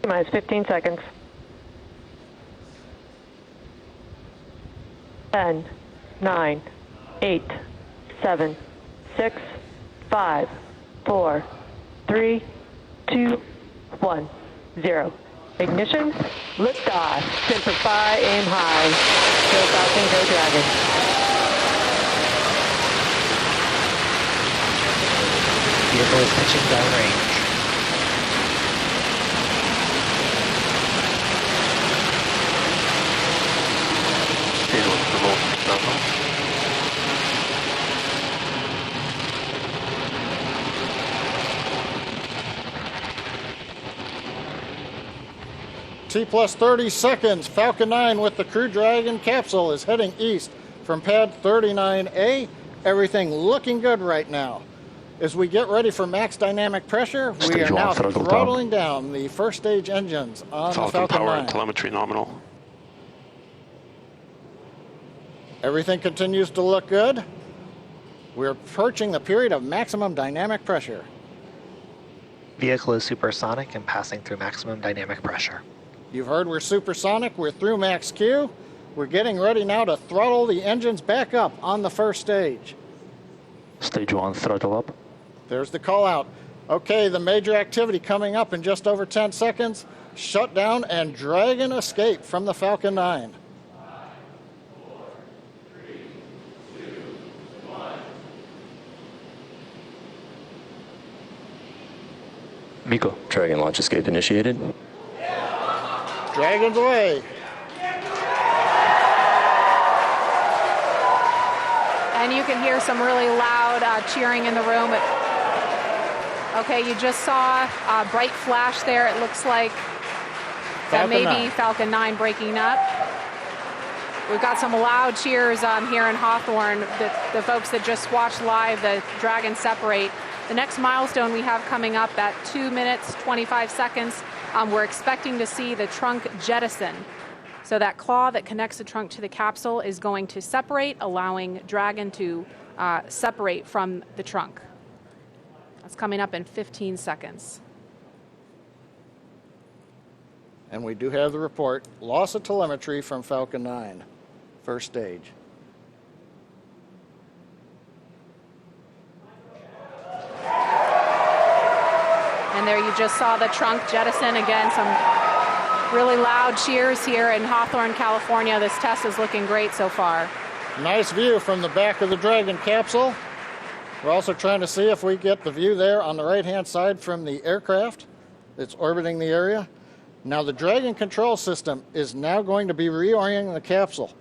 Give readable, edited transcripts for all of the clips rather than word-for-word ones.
Minus 15 seconds. 10, 9, 8, 7, 6, 5, 4, 3, 2, 1, 0. Ignition, liftoff. Simplify, aim high. Go Falcon, go Dragon. Vehicle is pitching downrange. T plus 30 seconds. Falcon 9 with the Crew Dragon capsule is heading east from pad 39A. Everything looking good right now. As we get ready for max dynamic pressure, we are now throttling down the first stage engines on the Falcon power 9. and telemetry nominal. Everything continues to look good. We're approaching the period of maximum dynamic pressure. Vehicle is supersonic and passing through maximum dynamic pressure. You've heard we're supersonic. We're through max Q. We're getting ready now to throttle the engines back up on the first stage. Stage 1, throttle up. There's the call out. Okay, the major activity coming up in just over 10 seconds. Shutdown and Dragon escape from the Falcon 9. Miko. Dragon launch escape initiated. Dragon's away. And you can hear some really loud cheering in the room. Okay, you just saw a bright flash there. It looks like that may be Falcon 9 breaking up. We've got some loud cheers here in Hawthorne. The folks that just watched live the Dragon separate. The next milestone we have coming up at 2 minutes, 25 seconds, we're expecting to see the trunk jettison. So that claw that connects the trunk to the capsule is going to separate, allowing Dragon to separate from the trunk. That's coming up in 15 seconds. And we do have the report. Loss of telemetry from Falcon 9, first stage. And there you just saw the trunk jettison. Again, some really loud cheers here in Hawthorne, California. This test is looking great so far. Nice view from the back of the Dragon capsule. We're also trying to see if we get the view there on the right-hand side from the aircraft that's orbiting the area. Now the Dragon control system is now going to be reorienting the capsule.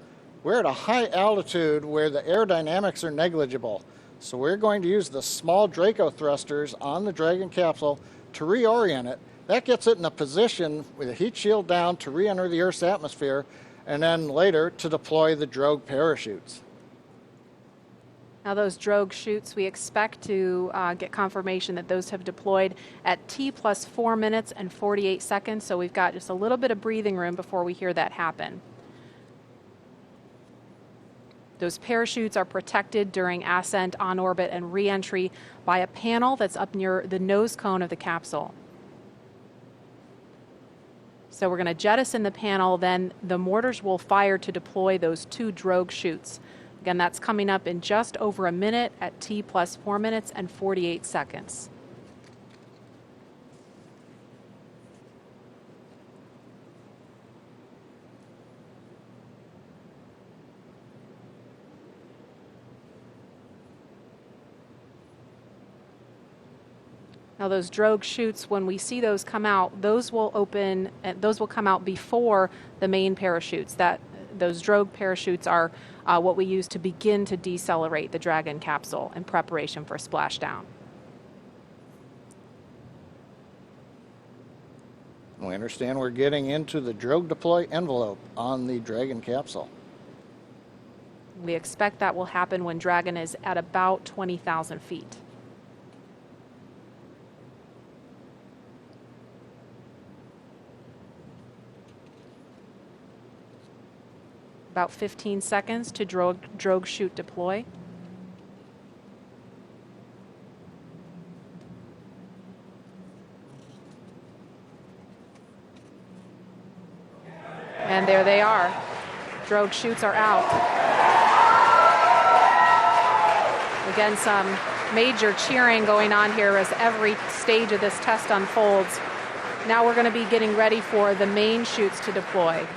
We're at a high altitude where the aerodynamics are negligible. So we're going to use the small Draco thrusters on the Dragon capsule to reorient it. That gets it in a position with a heat shield down to re-enter the Earth's atmosphere, and then later to deploy the drogue parachutes. Now those drogue chutes, we expect to get confirmation that those have deployed at T plus 4 minutes and 48 seconds. So we've got just a little bit of breathing room before we hear that happen. Those parachutes are protected during ascent, on orbit, and re-entry by a panel that's up near the nose cone of the capsule. So we're going to jettison the panel, then the mortars will fire to deploy those 2 drogue chutes. Again, that's coming up in just over a minute at T plus 4 minutes and 48 seconds. Now those drogue chutes, when we see those come out, those will come out before the main parachutes. Those drogue parachutes are what we use to begin to decelerate the Dragon capsule in preparation for splashdown. We understand we're getting into the drogue deploy envelope on the Dragon capsule. We expect that will happen when Dragon is at about 20,000 feet. About 15 seconds to drogue chute deploy. there they are. Drogue chutes are out. Again, some major cheering going on here as every stage of this test unfolds. Now we're going to be getting ready for the main chutes to deploy.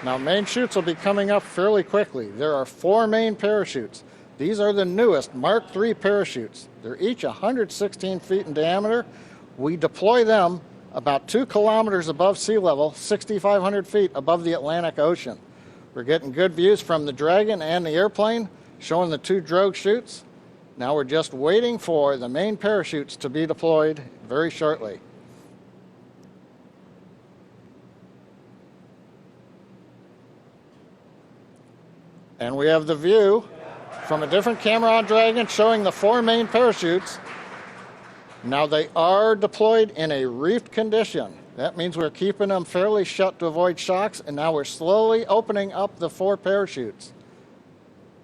Now, main chutes will be coming up fairly quickly. There are 4 main parachutes. These are the newest Mark III parachutes. They're each 116 feet in diameter. We deploy them about 2 kilometers above sea level, 6,500 feet above the Atlantic Ocean. We're getting good views from the Dragon and the airplane, showing the 2 drogue chutes. Now we're just waiting for the main parachutes to be deployed very shortly. And we have the view from a different camera on Dragon showing the 4 main parachutes. Now they are deployed in a reefed condition. That means we're keeping them fairly shut to avoid shocks, and now we're slowly opening up the 4 parachutes.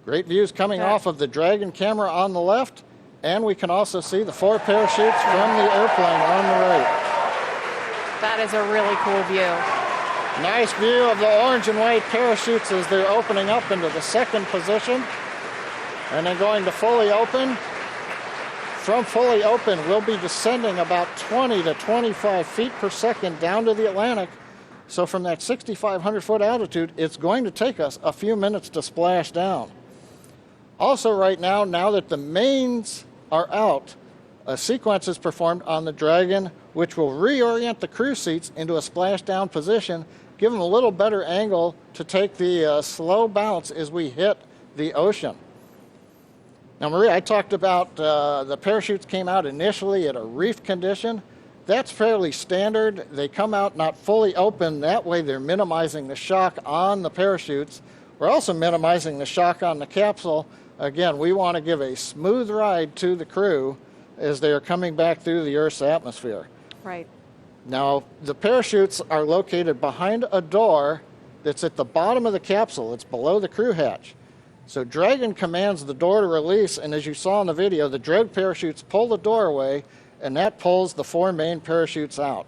Great views coming off of the Dragon camera on the left, and we can also see the 4 parachutes from the airplane on the right. That is a really cool view. Nice view of the orange and white parachutes as they're opening up into the second position. And then going to fully open. From fully open, we'll be descending about 20 to 25 feet per second down to the Atlantic. So from that 6,500 foot altitude, it's going to take us a few minutes to splash down. Also right now that the mains are out, a sequence is performed on the Dragon, which will reorient the crew seats into a splashdown position, give them a little better angle to take the slow bounce as we hit the ocean. Now, Maria, I talked about the parachutes came out initially at a reef condition. That's fairly standard. They come out not fully open. That way they're minimizing the shock on the parachutes. We're also minimizing the shock on the capsule. Again, we want to give a smooth ride to the crew as they are coming back through the Earth's atmosphere. Right. Now, the parachutes are located behind a door that's at the bottom of the capsule. It's below the crew hatch. So Dragon commands the door to release, and as you saw in the video, the drogue parachutes pull the door away, and that pulls the 4 main parachutes out.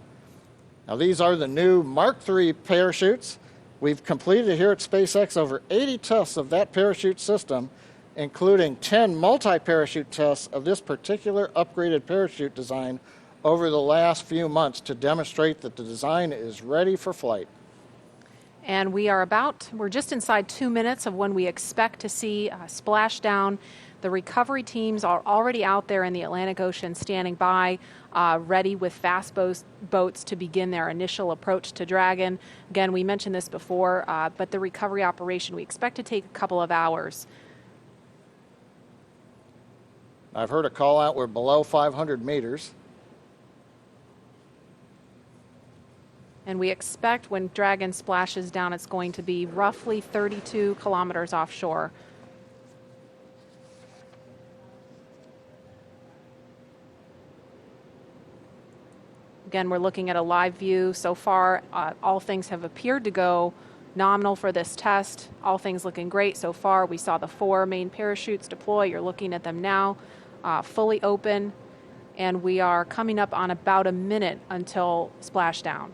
Now, these are the new Mark III parachutes. We've completed here at SpaceX over 80 tests of that parachute system, including 10 multi-parachute tests of this particular upgraded parachute design over the last few months to demonstrate that the design is ready for flight. And we're just inside 2 minutes of when we expect to see splashdown. The recovery teams are already out there in the Atlantic Ocean standing by, ready with fast boats to begin their initial approach to Dragon. Again, we mentioned this before, but the recovery operation we expect to take a couple of hours. I've heard a call out, we're below 500 meters. And we expect when Dragon splashes down, it's going to be roughly 32 kilometers offshore. Again, we're looking at a live view. So far, all things have appeared to go nominal for this test. All things looking great so far. We saw the 4 main parachutes deploy. You're looking at them now, fully open. And we are coming up on about a minute until splashdown.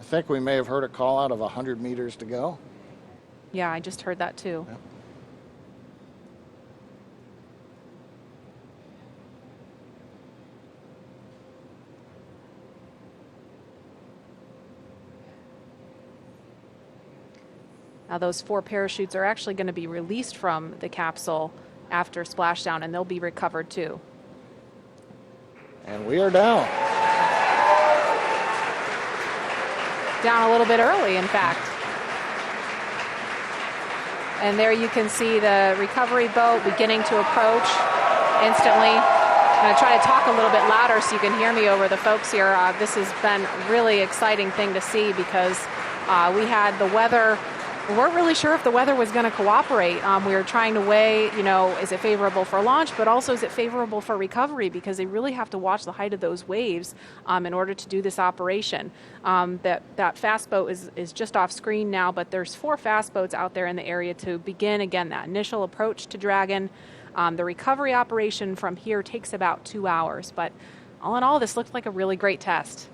I think we may have heard a call out of 100 meters to go. Yeah, I just heard that too. Yeah. Now those 4 parachutes are actually going to be released from the capsule after splashdown, and they'll be recovered too. And we are down. Down a little bit early, in fact. And there you can see the recovery boat beginning to approach instantly. I'm going to try to talk a little bit louder so you can hear me over the folks here. This has been a really exciting thing to see because we had the weather. We weren't really sure if the weather was going to cooperate. We were trying to weigh, is it favorable for launch, but also is it favorable for recovery, because they really have to watch the height of those waves in order to do this operation. That fast boat is just off screen now, but there's 4 fast boats out there in the area to begin, again, that initial approach to Dragon. The recovery operation from here takes about 2 hours, but All in all, this looked like a really great test.